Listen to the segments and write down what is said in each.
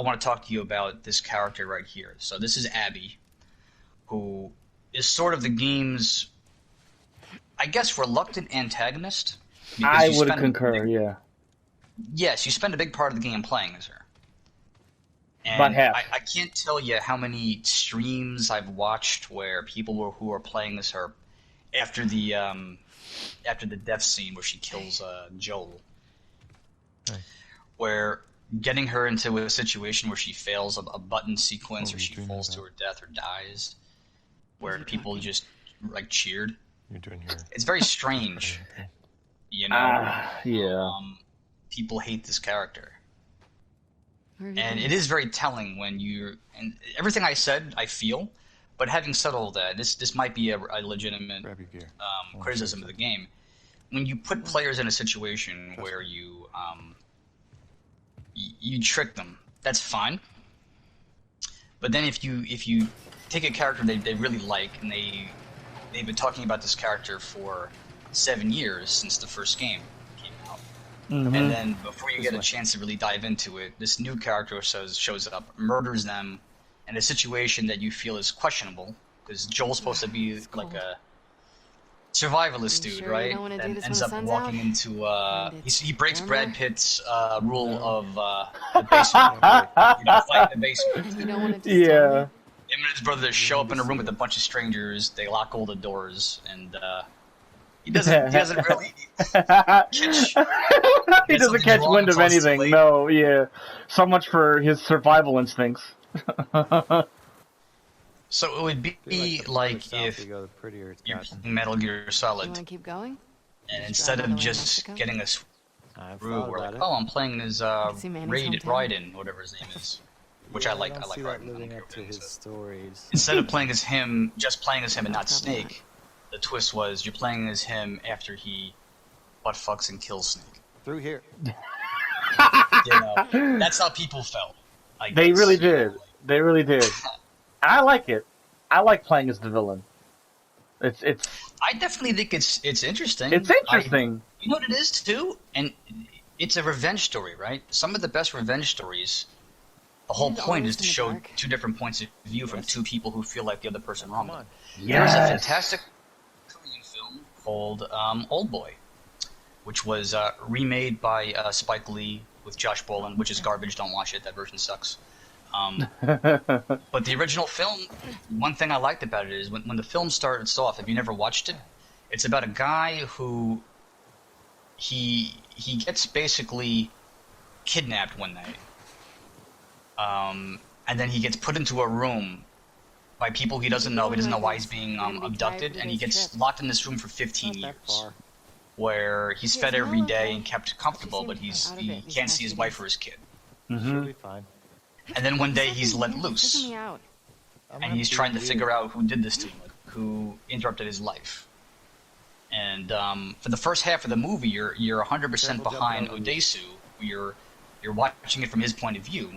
want to talk to you about this character right here. So this is Abby, who is sort of the game's, I guess, reluctant antagonist. I would concur, yeah. Yes, you spend a big part of the game playing as her. And About half. I can't tell you how many streams I've watched where people who are playing as her after the death scene where she kills Joel, where getting her into a situation where she fails a button sequence or she falls to her death or dies, where people just like cheered. You're doing here. It's very strange, you know. Yeah. People hate this character. And it is very telling when and everything I said, I feel, but having said all that, this might be a legitimate criticism of the game. When you put players in a situation where you trick them, that's fine. But then if you take a character they really like, and they've been talking about this character for 7 years since the first game came out. Mm-hmm. And then before you get a chance to really dive into it, this new character shows up, murders them in a situation that you feel is questionable, because Joel's supposed to be like a survivalist dude, right? And ends up walking into he breaks Brad Pitt's rule of the basement. You don't fight in the basement. You don't want to Yeah. Him and his brother show up in a room with a bunch of strangers. They lock all the doors, and he doesn't really catch. He doesn't catch wind of anything. No, yeah. So much for his survival instincts. So it would be like if you're playing Metal Gear You Solid, want to keep going? and instead of just getting us through, we're like, oh, I'm playing as Raiden, whatever his name is, which I like Raiden. Instead of playing as him, just playing as him and not Snake, the twist was you're playing as him after he butt fucks and kills Snake. Through here. You know, that's how people felt. I They guess. really did. They really did. And I like it. I like playing as the villain. It's I definitely think it's interesting. It's interesting. You know what it is too, and it's a revenge story, right? Some of the best revenge stories. The whole point is to show two different points of view from two people who feel like the other person wrong. There's a fantastic Korean film called Old Boy, which was remade by Spike Lee with Josh Brolin, which is garbage. Don't watch it. That version sucks. But the original film, one thing I liked about it is when the film starts off, if you never watched it, it's about a guy who he gets basically kidnapped one night. And then he gets put into a room by people he doesn't know. He doesn't know why he's being abducted, and he gets locked in this room for 15 years, where he's fed every day and kept comfortable, but he can't see his wife or his kid. Mm-hmm. And then one day he's let loose, and he's trying to figure out who did this to him, who interrupted his life. And for the first half of the movie, you're 100% behind Odesu. You're watching it from his point of view.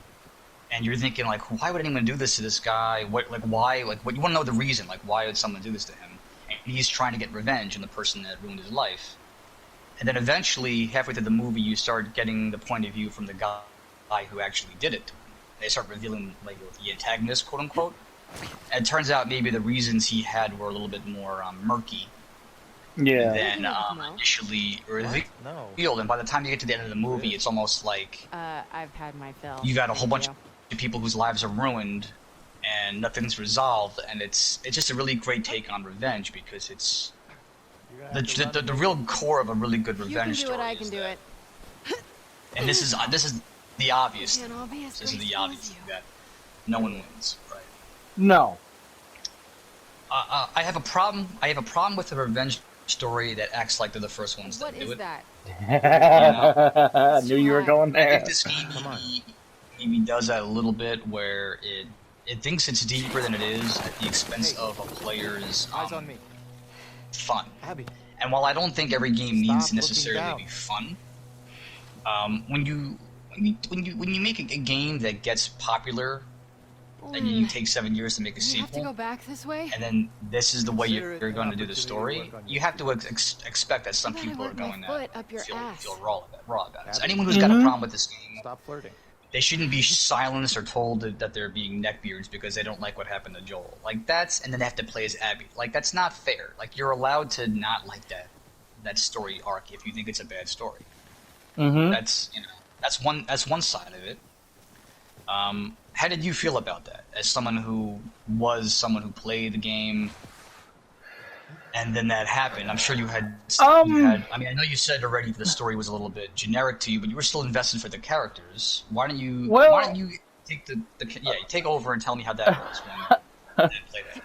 And you're thinking, like, why would anyone do this to this guy? Why? You want to know the reason. Like, why would someone do this to him? And he's trying to get revenge on the person that ruined his life. And then eventually, halfway through the movie, you start getting the point of view from the guy who actually did it to him. They start revealing, like, the antagonist, quote unquote. And it turns out maybe the reasons he had were a little bit more murky than initially revealed. And by the time you get to the end of the movie, it's almost like I've had my fill. you got a whole bunch of people whose lives are ruined and nothing's resolved, and it's just a really great take on revenge, because it's the real core of a really good revenge story. I can do it. And this is the obvious thing. This is the obvious thing that no one wins, right? No. I have a problem. I have a problem with a revenge story that acts like they're the first ones that do it. That? I knew you were going there. I think this game maybe does that a little bit, where it thinks it's deeper than it is at the expense of a player's fun. And while I don't think every game needs to necessarily be fun, when you make a game that gets popular, and you take 7 years to make a sequel, have to go back this way? and then this is the way you're going to do the story, you have to expect that some people are going to feel raw about it. So anyone who's got a problem with this game, Stop flirting. they shouldn't be silenced or told that they're being neckbeards because they don't like what happened to Joel. Like and then they have to play as Abby. Like that's not fair. Like you're allowed to not like that story arc if you think it's a bad story. Mm-hmm. That's one side of it. How did you feel about that as someone who played the game? And then that happened. I'm sure you had. I mean, I know you said already the story was a little bit generic to you, but you were still invested for the characters. Why don't you? Well, why don't you take take over and tell me how that was when you played it?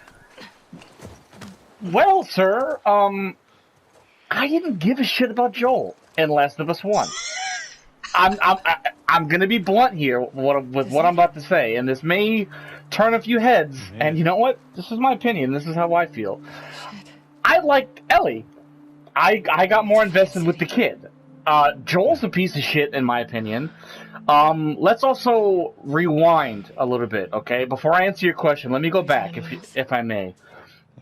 Well, sir, I didn't give a shit about Joel in Last of Us 1. I'm gonna be blunt here with what I'm about to say, and this may turn a few heads. And you know what? This is my opinion. This is how I feel. I liked Ellie. I got more invested with the kid. Joel's a piece of shit, in my opinion. Let's also rewind a little bit, okay? Before I answer your question, let me go back, if I may.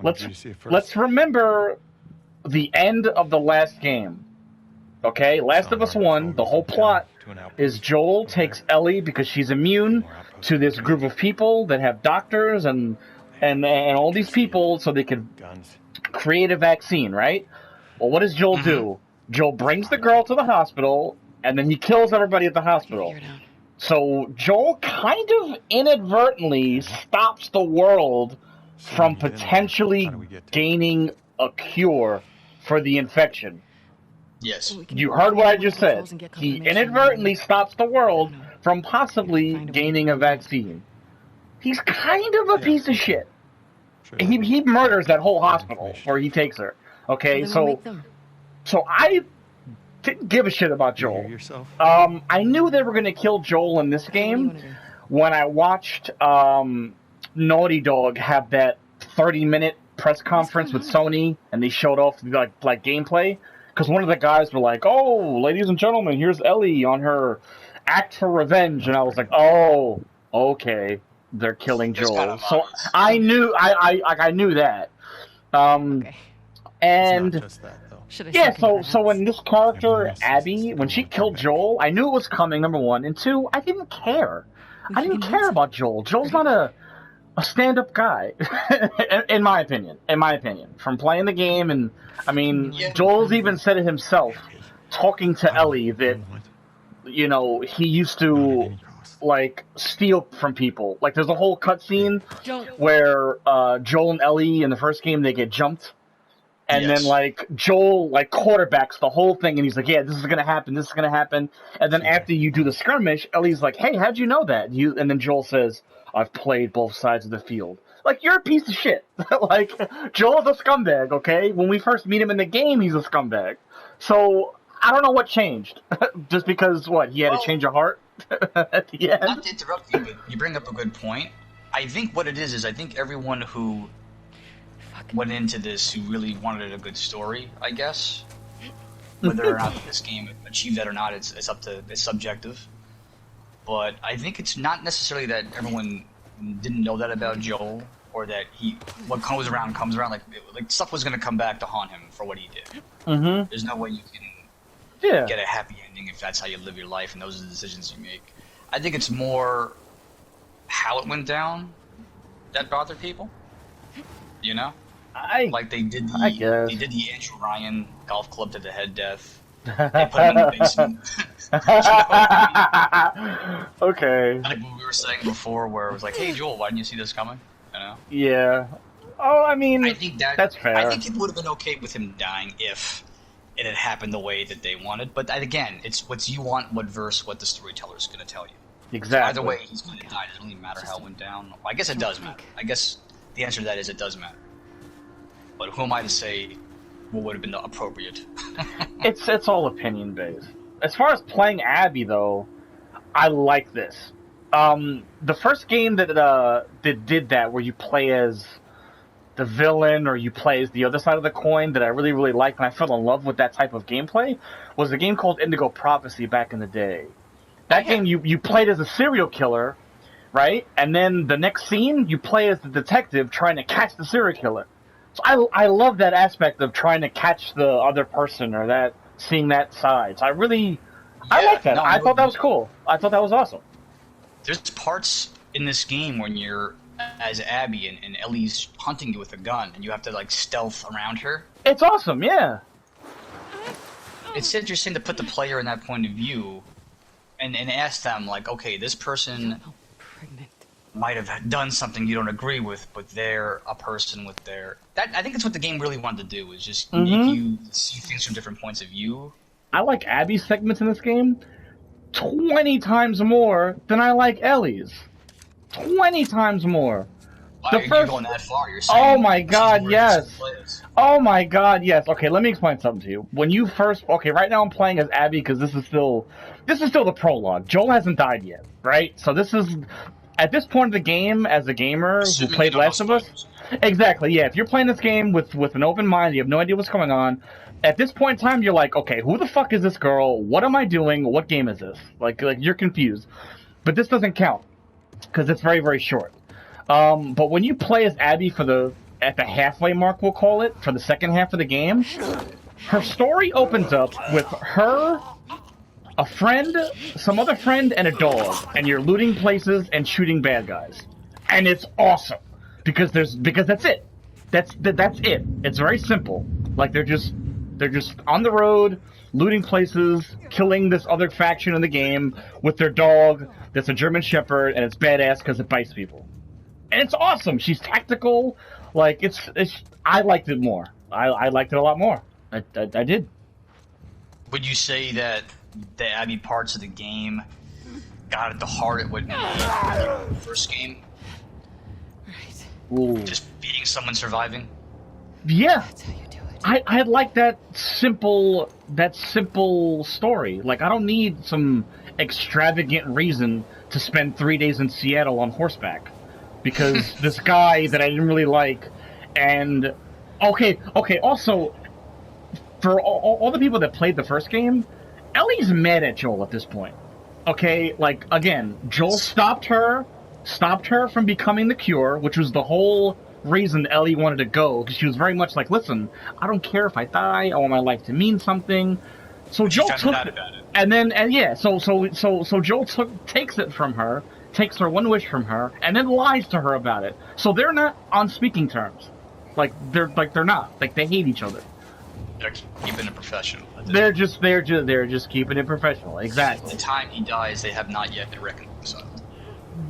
Let's remember the end of the last game. Okay, Last of Us 1, the whole plot is Joel takes Ellie because she's immune to this group of people that have doctors and all these people so they can create a vaccine, right? Well, what does Joel do? Joel brings the girl to the hospital, and then he kills everybody at the hospital. So Joel kind of inadvertently stops the world from potentially gaining a cure for the infection. Yes. You heard what I just said. He inadvertently stops the world from possibly gaining a vaccine. He's kind of a piece of shit. He murders that whole hospital where he takes her. Okay, so I didn't give a shit about Joel. I knew they were going to kill Joel in this game when I watched Naughty Dog have that 30-minute press conference with Sony, and they showed off like gameplay. Because one of the guys were like, "Oh, ladies and gentlemen, here's Ellie on her act for revenge," and I was like, "Oh, okay, they're killing Joel." Kind of so I knew, I knew that. Okay. And it's not just that, yeah, so when this character Abby, when she killed Joel, I knew it was coming. Number one, and two, I didn't care. I didn't care about Joel. Joel's not a stand-up guy, in my opinion. From playing the game, and I mean, Joel's even said it himself, talking to Ellie, that he used to like steal from people. Like, there's a whole cutscene where Joel and Ellie in the first game they get jumped, and then like Joel like quarterbacks the whole thing, and he's like, "Yeah, this is gonna happen. This is gonna happen." And then after you do the skirmish, Ellie's like, "Hey, how'd you know that?" And then Joel says, "I've played both sides of the field." Like, you're a piece of shit. Like, Joel's a scumbag, okay? When we first meet him in the game, he's a scumbag. So, I don't know what changed. Just because, he had a change of heart at the end? Not to interrupt you, but you bring up a good point. I think what it is I think everyone who went into this who really wanted a good story, I guess, whether or not this game achieved that or not, it's subjective. But I think it's not necessarily that everyone didn't know that about Joel, or that what comes around comes around. Like stuff was going to come back to haunt him for what he did. Mm-hmm. There's no way you can get a happy ending if that's how you live your life and those are the decisions you make. I think it's more how it went down that bothered people. You know, like they did the Andrew Ryan golf club to the head death. They put him in the basement. Okay. Like what we were saying before, where it was like, "Hey, Joel, why didn't you see this coming?" You know? Yeah. Oh, I mean, I think that's fair. I think it would have been okay with him dying if it had happened the way that they wanted. But again, it's what you want, what the storyteller's going to tell you. Exactly. So either way, he's going to die. It doesn't really matter how it went down. Well, I guess it does matter. I guess the answer to that is it does matter. But who am I to say what would have been appropriate? It's all opinion based. As far as playing Abby, though, I like this. The first game that did that, where you play as the villain or you play as the other side of the coin, that I really, really liked, and I fell in love with that type of gameplay, was a game called Indigo Prophecy back in the day. That game, you played as a serial killer, right? And then the next scene, you play as the detective trying to catch the serial killer. So I love that aspect of trying to catch the other person, or seeing that side. So I like that. I thought that was cool. I thought that was awesome. There's parts in this game when you're as Abby and Ellie's hunting you with a gun, and you have to like stealth around her. It's awesome, yeah. It's interesting to put the player in that point of view, and ask them like, okay, this person might have done something you don't agree with, but they're a person with their... I think that's what the game really wanted to do, is just make you see things from different points of view. I like Abby's segments in this game 20 times more than I like Ellie's. 20 times more. Why are you going that far? You're saying, oh my god, yes. Oh my god, yes. Okay, let me explain something to you. When you first... Okay, right now I'm playing as Abby because this is still the prologue. Joel hasn't died yet, right? So this is... At this point of the game, as a gamer who played Last of Us... Exactly, yeah. If you're playing this game with an open mind, you have no idea what's going on, at this point in time, you're like, okay, who the fuck is this girl? What am I doing? What game is this? Like you're confused. But this doesn't count, because it's very, very short. But when you play as Abby at the halfway mark, we'll call it, for the second half of the game, her story opens up with her, a friend, some other friend, and a dog, and you're looting places and shooting bad guys. And it's awesome. Because that's it. That's it. It's very simple. Like they're just on the road, looting places, killing this other faction in the game with their dog that's a German Shepherd, and it's badass because it bites people. And it's awesome. She's tactical. Like it's. I liked it more. I liked it a lot more. I did. Would you say that the Abby parts of the game got at the heart of what the first game? Ooh. Just beating someone, surviving? Yeah. That's how you do it. I like that simple story. Like I don't need some extravagant reason to spend 3 days in Seattle on horseback because this guy that I didn't really like. And okay. Also, for all the people that played the first game, Ellie's mad at Joel at this point. Okay, like again, Joel stopped her from becoming the cure, which was the whole reason Ellie wanted to go, because she was very much like, listen, I don't care if I die, I want my life to mean something. So Joel took it, so Joel takes it from her, takes her one wish from her, and then lies to her about it. So they're not on speaking terms. They're not. Like they hate each other. They're keeping it professional. They're just keeping it professional. Exactly. At the time he dies, they have not yet been reconciled.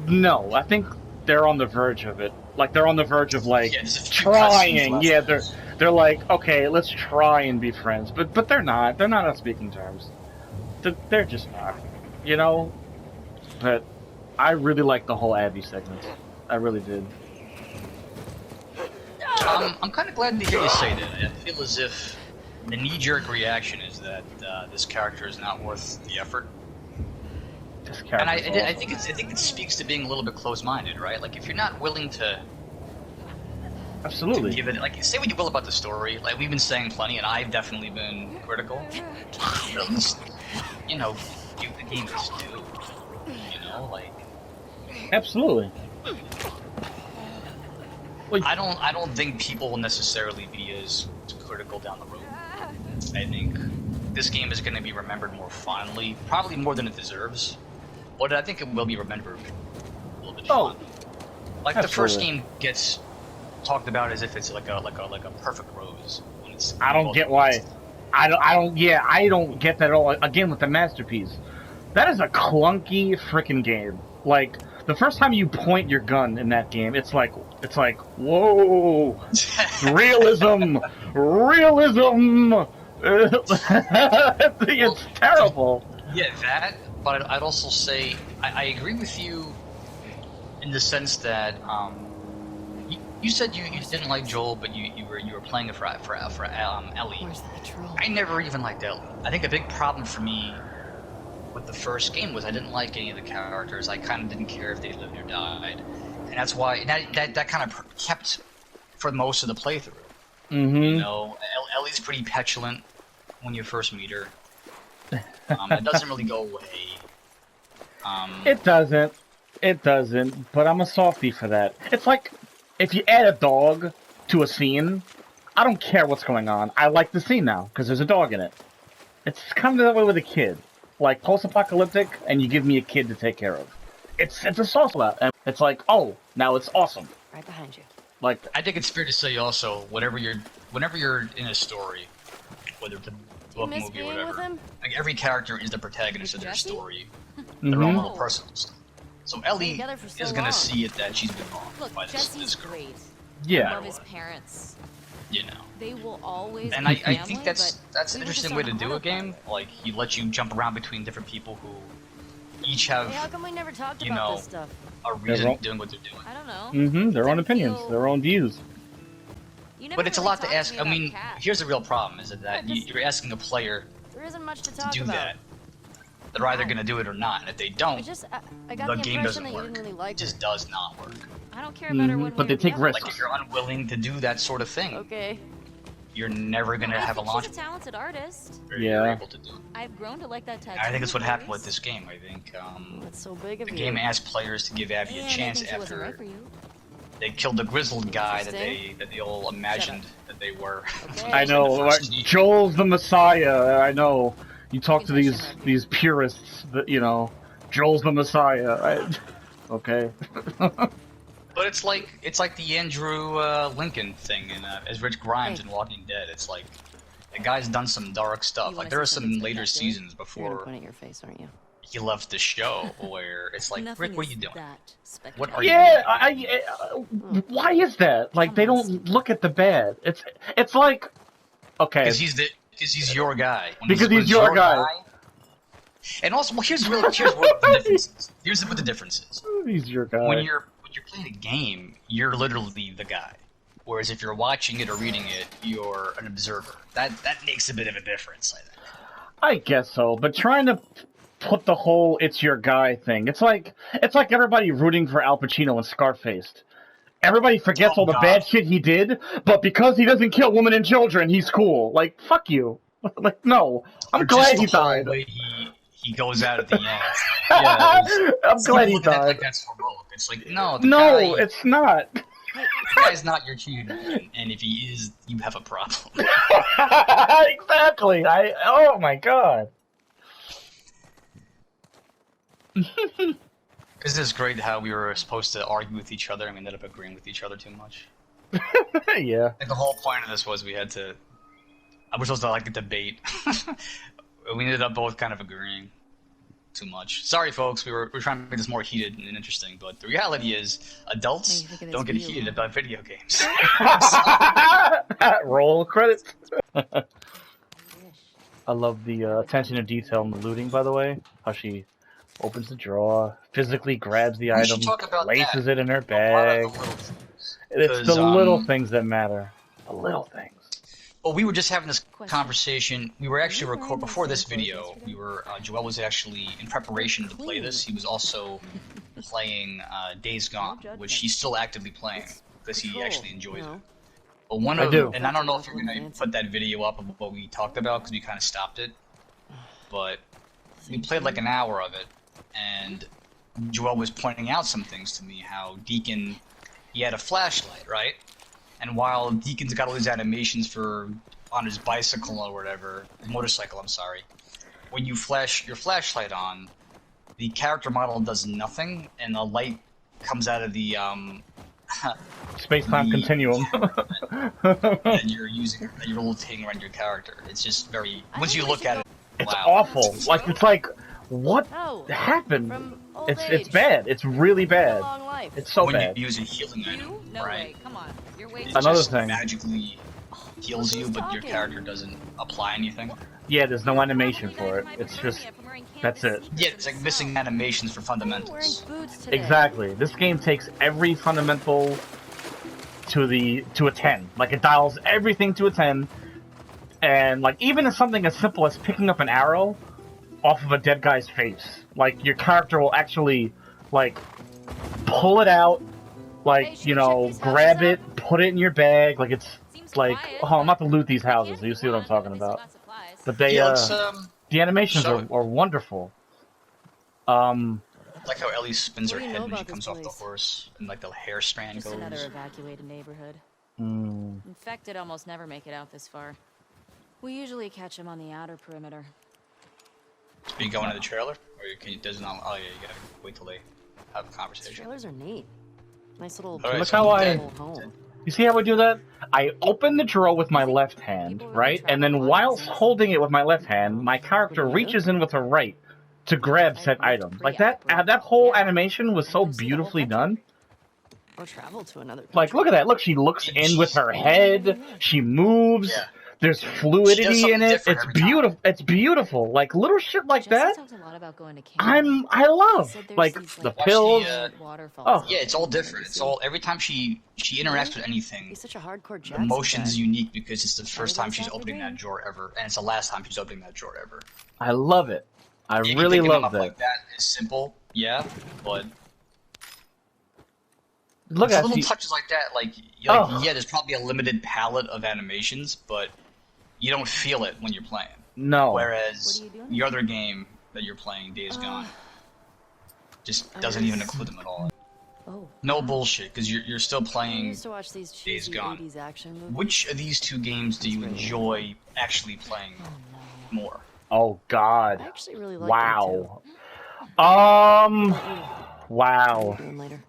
No, I think they're on the verge of it. Like they're on the verge of like trying. Yeah, they're like, okay, let's try and be friends, but they're not. They're not on speaking terms. They're just not. You know. But I really liked the whole Abby segment. I really did. I'm kind of glad to hear you say that. I feel as if the knee-jerk reaction is that this character is not worth the effort. And I think it speaks to being a little bit close-minded, right? Like if you're not willing to absolutely give it, like say what you will about the story. Like we've been saying plenty, and I've definitely been critical. But at least, you know, give the game its due. You know, like absolutely. I don't think people will necessarily be as critical down the road. I think this game is going to be remembered more fondly, probably more than it deserves. But I think it will be remembered a little bit fondly. Like absolutely. The first game gets talked about as if it's like a perfect rose. When it's I don't get why. I don't get that at all. Again, with the masterpiece, that is a clunky freaking game. Like the first time you point your gun in that game, it's like whoa, realism. It's terrible. Yeah, that. But I'd also say I agree with you in the sense that you said you didn't like Joel, but you were playing it for Ellie. I never even liked Ellie. I think a big problem for me with the first game was I didn't like any of the characters. I kind of didn't care if they lived or died, and that's why that kind of kept for most of the playthrough. Mm-hmm. You know, Ellie's pretty petulant when you first meet her. It doesn't really go away. It doesn't, but I'm a softie for that. It's like, if you add a dog to a scene, I don't care what's going on. I like the scene now, because there's a dog in it. It's kind of that way with a kid. Like, post-apocalyptic, and you give me a kid to take care of. it's a sauce lab, and it's like, oh, now it's awesome. Right behind you. Like, I think it's fair to say also, whenever you're in a story, whether it's a book, miss movie, or being with whatever, him? like every character is the protagonist of their Jesse? story, Mhm. their own little personal stuff. So Ellie together for so is gonna long. see it that she's been wronged Look, by this Jesse's girl. great. yeah. I love his parents. You know. They will always And be I family, think that's but an we were just interesting way to on do a game. autopilot. Like he lets you jump around between different people who each have Hey, how come we never talked you about know, this stuff? a reason wrong. doing what they're doing. I don't know. Their own Doesn't opinions, feel- their own views. You never But it's a really lot to talked ask. me I about mean, cats. here's the real problem: is that Yeah, just- you're asking a player There isn't much to to talk do about. that. They're either gonna do it or not, and if they don't, I got the the game impression doesn't that you work. didn't really like It just her. does not work. I don't care about her one But way they or the take other. risks. Like if you're unwilling to do that sort of thing, Okay. you're never gonna I have a think launch she's a talented artist. where you're Yeah. able to do it. I've grown to like that tattoo. And I think that's what happened voice. with this game. I think That's so big of the you. game asked players to give Abby a And chance I think she wasn't right after for you. they killed the grizzled guy Interesting. that they all imagined that they were. Okay. I know, In the first game. Joel's the Messiah. I know. You talk to Think I should have you. these purists that Joel's the Messiah. Okay. But it's like the Andrew Lincoln thing as Rich Grimes Hey. in Walking Dead. It's like the guy's done some dark stuff. You Like wanna there are see some something later spectacular? seasons You're gonna before point at your face, aren't you? he left the show where it's like, Nothing Rick, what are is you doing? that What spectacular. are you Yeah, doing? why is that? Like, they Come on, don't Steve. look at the bad. It's like, okay, Because he's your guy. When Because when he's your guy. And also, well, here's what the difference is. Here's what the difference is. he's your guy. When you're playing a game, you're literally the guy. Whereas if you're watching it or reading it, you're an observer. That makes a bit of a difference, I think. I guess so, but trying to put the whole "it's your guy" thing, it's like everybody rooting for Al Pacino in Scarface. Everybody forgets Oh, all the God. bad shit he did, but because he doesn't kill women and children, he's cool. Like, fuck you. Like, no. I'm Or glad just he the whole died. way he goes out at the end. It's like, yeah, I'm glad he people look at it died. like that's heroic. It's like no, the No, guy, it's not. the guy's not your hero, and if he is, you have a problem. Exactly. Oh my god. Isn't this great how we were supposed to argue with each other and we ended up agreeing with each other too much? Yeah. Like the whole point of this was we had to. I was supposed to like a debate. We ended up both kind of agreeing too much. Sorry, folks. We were trying to make this more heated and interesting, but the reality is, adults What do you think of this don't get view, heated huh? about video games. Roll credits. I love the attention to detail in the looting, by the way. How she opens the drawer, physically grabs the We should item, talk about places that. it in her A lot bag. of the little things. It's Because, the little things that matter. The little things. Well, we were just having this Question. conversation. We were actually wearing record the before same this clothes video. yesterday? We were Joel was actually in preparation to play this. He was also playing Days Gone, which he's still actively playing because he actually enjoys it. But one I of do. and I don't know if you're gonna put that video up of what we talked about because we kind of stopped it. But we played like an hour of it, and Joel was pointing out some things to me. How Deacon, he had a flashlight, right? And while Deacon's got all these animations on his bicycle or whatever, motorcycle, I'm sorry. When you flash your flashlight on, the character model does nothing, and the light comes out of the Space-time The- continuum. that you're using, that you're rotating around your character. It's just very. Once you look at it, It's wow. awful. Like, it's like, what Oh, happened? from old It's age. bad. It's really A bad. long life. It's so When bad. you use a healing item, You? No right? way. Come on. You're way It too Another just thing. magically heals you, but your talking? character doesn't apply anything. Yeah, there's no animation You for guys it. might It's prevent just me from wearing that's canvas it. sneakers Yeah, it's like myself. missing animations for I'm wearing fundamentals. boots today. exactly. This game takes every fundamental to a 10. Like, it dials everything to a 10. And like, even in something as simple as picking up an arrow off of a dead guy's face, like, your character will actually like pull it out, Hey, like, should you we check know, these grab houses it, put it in your bag. Like, it's Seems like, quiet, oh, I'm about to but loot these it can houses. be You see what I'm fun, talking but they still about? got supplies. But they Yeah, let's the animations show are it. wonderful. Like how Ellie spins her What do you head know when she about comes this off the place? horse, and like the hair strand Just goes. another evacuated neighborhood. Mm, Infected almost never make it out this far. We usually catch them on the outer perimeter. Are you going to the trailer, or can you? Does not? Oh yeah, you gotta wait till they have a conversation. Trailers are neat. Nice little. All right, Look so how I. home. You see how I do that? I open the drawer with my left hand, right? And then whilst holding it with my left hand, my character reaches in with her right to grab said item. Like that whole animation was so beautifully done. Or travel to another country. Like, look at that. Look, she looks in with her head. She moves. Yeah. There's fluidity in it. different It's every time. beautiful. It's beautiful. Like little shit like that. Talked a lot about going to I love like the pills. Oh. Yeah, it's all different. It's all every time she interacts with anything. He's such a hardcore The Jackson motion's guy. unique because it's the first time she's Saturday? opening that drawer ever, and it's the last time she's opening that drawer ever. I love it. I Maybe really picking them love up that. like that is simple, yeah, but Look it's at little you. touches like that. Like Oh. yeah, there's probably a limited palette of animations, but you don't feel it when you're playing. No. Whereas What are you doing? the other game that you're playing, Days Gone, just doesn't even include them at all. Oh. No bullshit, because you're still I playing. used to watch these Days cheesy Gone. 80s action movies. Which of these two games do you enjoy actually playing more? Oh God. I actually really like Wow. Wow. Wow. Doing later.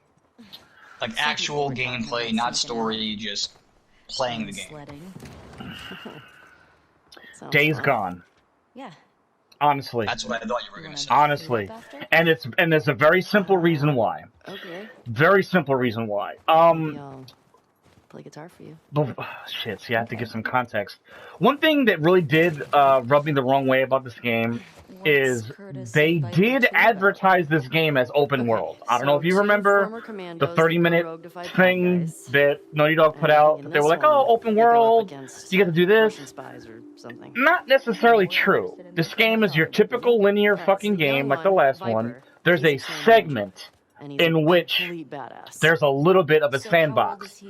Like actual gameplay, not story, just playing the game. Sledding. Sounds Days fun. Gone. Yeah. Honestly. That's what I thought you were gonna say. Honestly. And there's a very simple reason why. Okay. Very simple reason why. Maybe I'll play guitar for you. But, shit, so you have to give some context. One thing that really did rub me the wrong way about this game is they did advertise this game as open world. I don't know if you remember the 30-minute thing that Naughty Dog put out. That they were like, oh, open world, you get to do this. Spies or something. Not necessarily true. This game is your typical linear fucking game like the last one. There's a segment in which there's a little bit of a sandbox.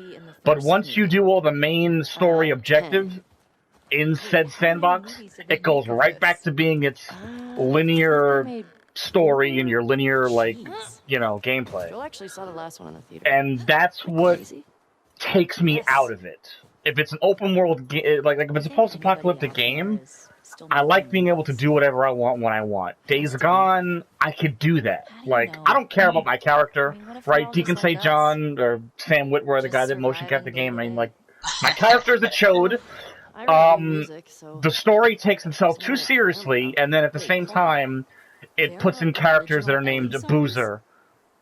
But once you do all the main story objectives in said sandbox, it goes right back to being its linear story and your linear, like, you know, gameplay. Joel actually saw the last one in the theater. And that's what Crazy. takes me out of it. If it's an open world game, like if it's a post-apocalyptic game, I like being able to do whatever I want when I want. Days Gone, I could do that. Like, I don't care about my character, right? Deacon St. John or Sam Witwer, the guy that motion captured the game. I mean, like, my character is a chode. I write music, so The story takes itself too seriously, and then at the same time, it puts in characters that are named Boozer,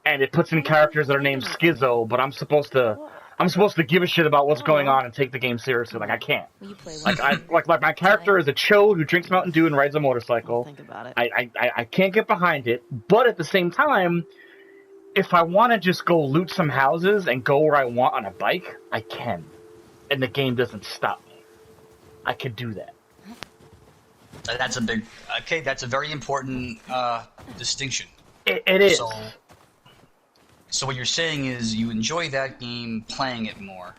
and it puts in characters that are named Schizo. But I'm supposed to give a shit about what's going on and take the game seriously. Like I can't. Like my character is a chode who drinks Mountain Dew and rides a motorcycle. think about it. I can't get behind it. But at the same time, if I want to just go loot some houses and go where I want on a bike, I can, and the game doesn't stop me. I could do that. That's a big. Okay, that's a very important distinction. It is. So what you're saying is you enjoy that game playing it more,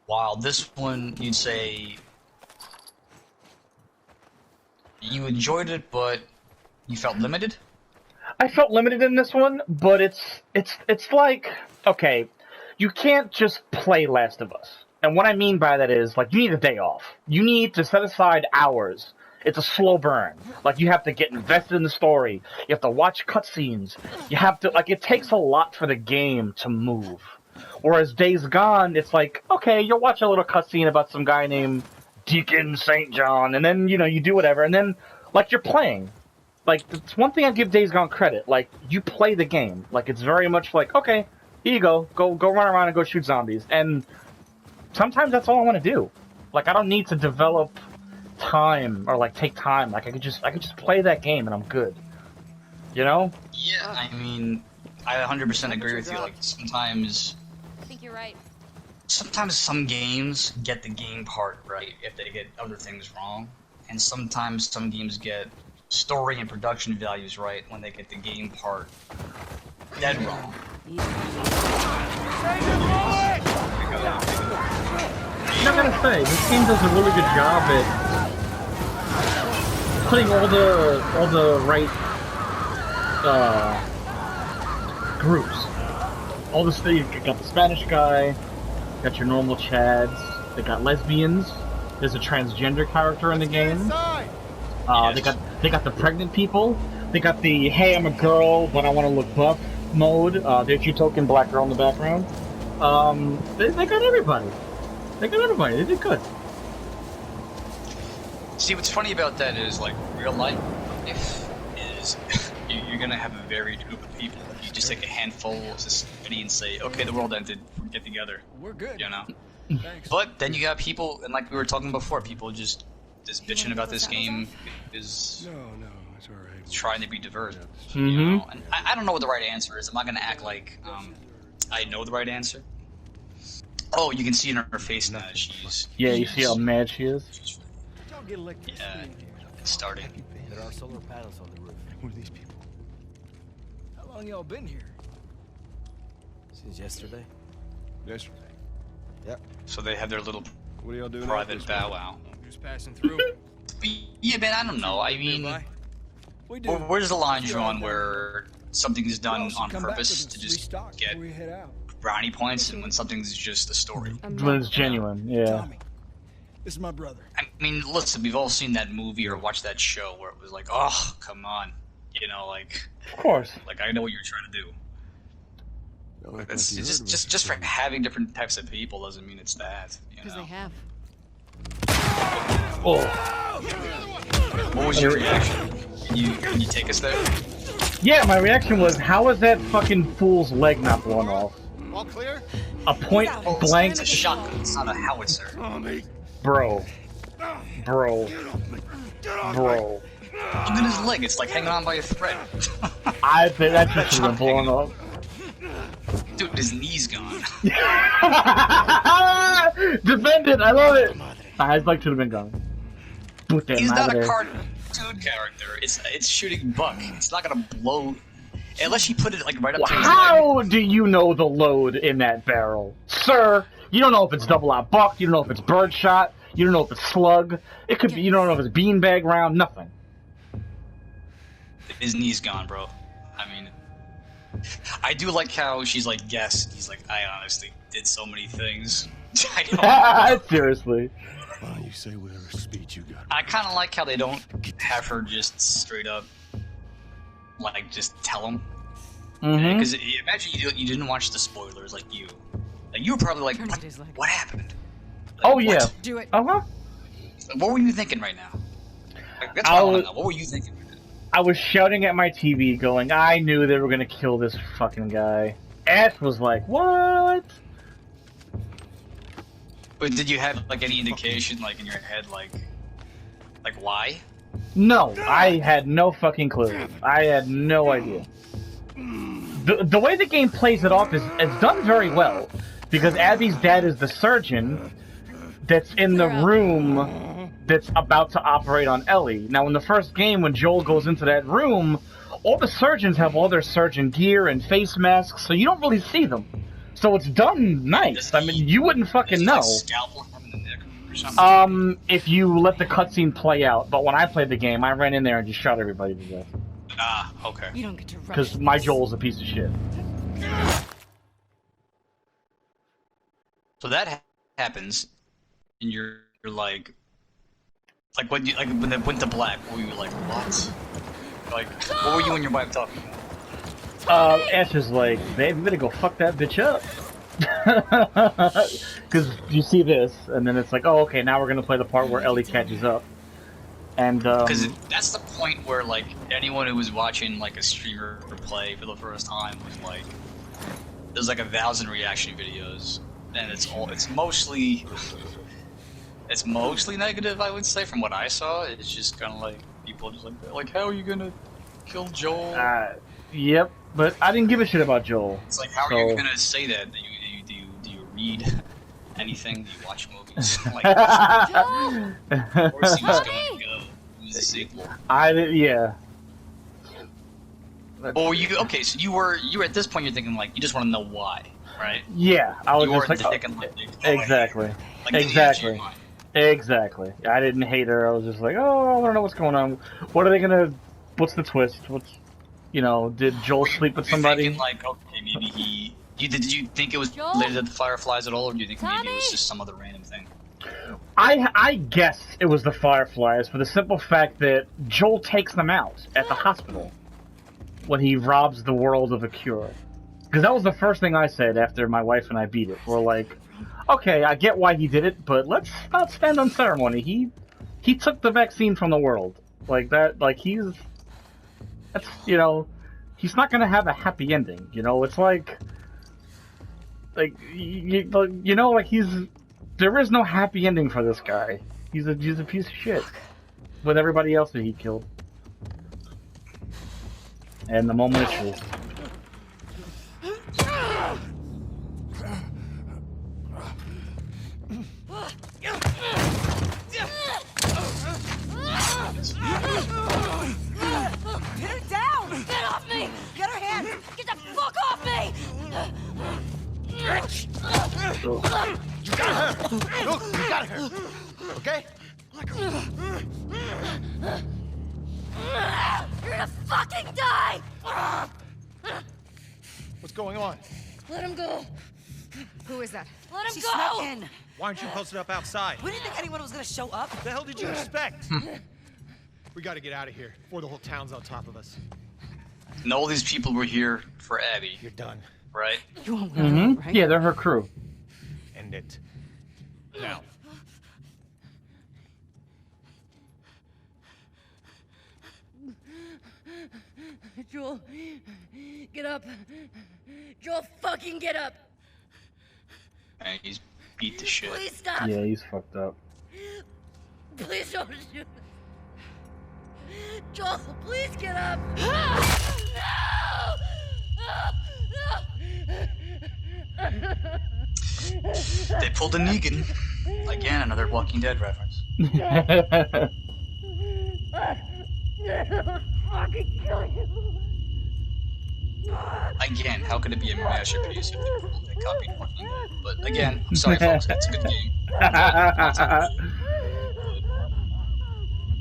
while this one you'd say you enjoyed it, but you felt limited. I felt limited in this one, but it's like, okay, you can't just play Last of Us. And what I mean by that is, like, you need a day off. You need to set aside hours. It's a slow burn. Like, you have to get invested in the story. You have to watch cutscenes. You have to, like, it takes a lot for the game to move. Whereas Days Gone, it's like, okay, you'll watch a little cutscene about some guy named Deacon St. John, and then, you know, you do whatever, and then, like, you're playing. Like, it's one thing I give Days Gone credit. Like, you play the game. Like, it's very much like, okay, here you go. Go run around and go shoot zombies. And sometimes that's all I want to do. Like, I don't need to develop time or like take time. Like, I could just play that game and I'm good. You know? Yeah, I mean, I 100% agree with you. Like, sometimes I think you're right. sometimes some games get the game part right if they get other things wrong, and sometimes some games get story and production values right when they get the game part dead wrong. I'm not gonna say, this game does a really good job at putting all the right groups. All this thing, you got the Spanish guy, got your normal Chads, they got lesbians, there's a transgender character in the game. They got the pregnant people, they got the hey, I'm a girl but I want to look buff mode. There's your token black girl in the background. They got everybody. They got everybody. They did good. See, what's funny about that is, like, real life is you're gonna have a varied group of people. You just take a handful of society and say, okay, the world ended, get together. We're good. You know? Thanks. But then you got people, and like we were talking before, people just bitching about this game is No, it's all right. trying to be diverse. Mm-hmm. You know? And I don't know what the right answer is. I'm not gonna act like I know the right answer. Oh, you can see in her face now. She's You see how mad she is? Don't get electricity Yeah, in here. it's starting. There are solar panels on the roof. Who are these people? How long y'all been here? Since yesterday. Yesterday. So they have their little What are y'all doing? private bow wow. Just passing through. Yeah, man, I don't know. I mean, We do. where's the line drawn where something's done Well, on come back purpose with to us, just restock get before we head out. brownie points, and when something's just a story? When it's genuine, yeah. Tommy, this is my brother. I mean, listen, we've all seen that movie or watched that show where it was like, oh, come on, you know, like Of course. I know what you're trying to do. Don't act It's like you heard of us. just for having different types of people doesn't mean it's that. You Because know? they have. Oh. What was your reaction? Can you take us there? Yeah, my reaction was, how is that fucking fool's leg not blown off? All clear? A point blank, It's a shotgun. It's not a howitzer. bro. Bro. Bro. Look at his leg. It's like hanging on by a thread. I bet that shit should have been blown off. Dude, his knee's gone. Defend it, I love it. His leg should have been gone. Put that He's out not of a there. cartoon character. It's shooting buck. It's not gonna blow unless you put it like right up to his leg. How do you know the load in that barrel? Sir, you don't know if it's double out buck, you don't know if it's birdshot, you don't know if it's slug, it could be, you don't know if it's beanbag round, nothing. His knee's gone, bro. I mean, I do like how she's like, yes. He's like, I honestly did so many things. I don't. Seriously. Wow, you say whatever speech you got. I kind of like how they don't have her just straight up, like, just tell him. Mm-hmm. Because imagine you didn't watch the spoilers, like you. Like, you were probably like, what happened? Like, Oh, what? yeah. Do it. Uh-huh. What were you thinking right now? Like, that's I what I want was- to know. What were you thinking? I was shouting at my TV going, I knew they were gonna kill this fucking guy. Ash was like, what? But did you have, like, any indication, like, in your head, like why? No, I had no fucking clue. I had no idea. The way the game plays it off is done very well, because Abby's dad is the surgeon that's in the room that's about to operate on Ellie. Now, in the first game, when Joel goes into that room, all the surgeons have all their surgeon gear and face masks, so you don't really see them. So it's done nice. I mean, you wouldn't fucking Is it, know. like, scalpel him in the neck or something? If you let the cutscene play out, but when I played the game, I ran in there and just shot everybody to death. Ah, okay. You don't get to rush. Because my Joel's a piece of shit. So that happens, and you're like when they went to black, were you like, what? Like, what were you and your wife talking about? Ash is like, babe, you better go fuck that bitch up. Because you see this, and then it's like, oh, okay, now we're gonna play the part where Ellie catches up. And, Because that's the point where, like, anyone who was watching, like, a streamer play for the first time was like, there's like 1,000 reaction videos, and it's mostly negative, I would say, from what I saw. It's just kind of like, people just like, how are you gonna kill Joel? yep, but I didn't give a shit about Joel. It's like, how are you gonna say that? Do you read anything? Do you watch movies? Like, of course he was going to go. It was a sequel. Yeah. Oh, so you were at this point, you're thinking, like, you just want to know why, right? Yeah, I was You just weren't like, thinking, like, exactly. like, in the edge of your Exactly. mind. Exactly. I didn't hate her. I was just like, oh, I want to know what's going on. What are they gonna? What's the twist? Did Joel sleep with Were you somebody? thinking, like, okay, maybe did you think it was Joel? related to the Fireflies at all, or do you think maybe it was Tommy? just some other random thing? I guessed it was the Fireflies for the simple fact that Joel takes them out at the hospital when he robs the world of a cure. Because that was the first thing I said after my wife and I beat it. We're like, okay, I get why he did it, but let's not stand on ceremony. He took the vaccine from the world. Like that, like that's, you know, he's not gonna have a happy ending, you know? It's like you know, like there is no happy ending for this guy. He's a piece of shit with everybody else that he killed. And the moment is true. Pin her down! Get off me! Get her hands! Get the fuck off me! You got her! Look, you got her! Okay? You're gonna fucking die! What's going on? Let him go! Who is that? Let him She go! snuck in. Why aren't you posted up outside? We didn't think anyone was gonna show up. What the hell did you expect? We gotta get out of here before the whole town's on top of us. And all these people were here for Abby, You're done. right? You won't let her, right? Yeah, they're her crew. End it. Now. Joel, get up. Joel, fucking get up! And he's beat to shit. Please stop! Yeah, he's fucked up. Please don't shoot! Joel, please get up! They pulled a Negan. Again, another Walking Dead reference. Fucking kill you! Again, how could it be a masterpiece if they copied Walking Dead? But again, I'm sorry folks, it's a good game. Not so good.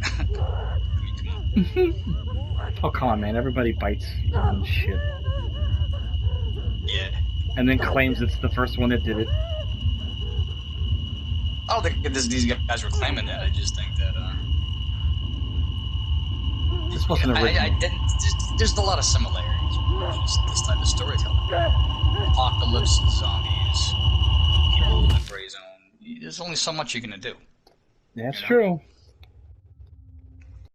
I mean, come on. Oh, come on, man. Everybody bites and shit. Yeah. And then claims it's the first one that did it. I don't think these guys were claiming that. I just think that, This wasn't original. there's a lot of similarities with just this type of storytelling. Apocalypse, zombies, people in the gray zone. There's only so much you're gonna do. That's true.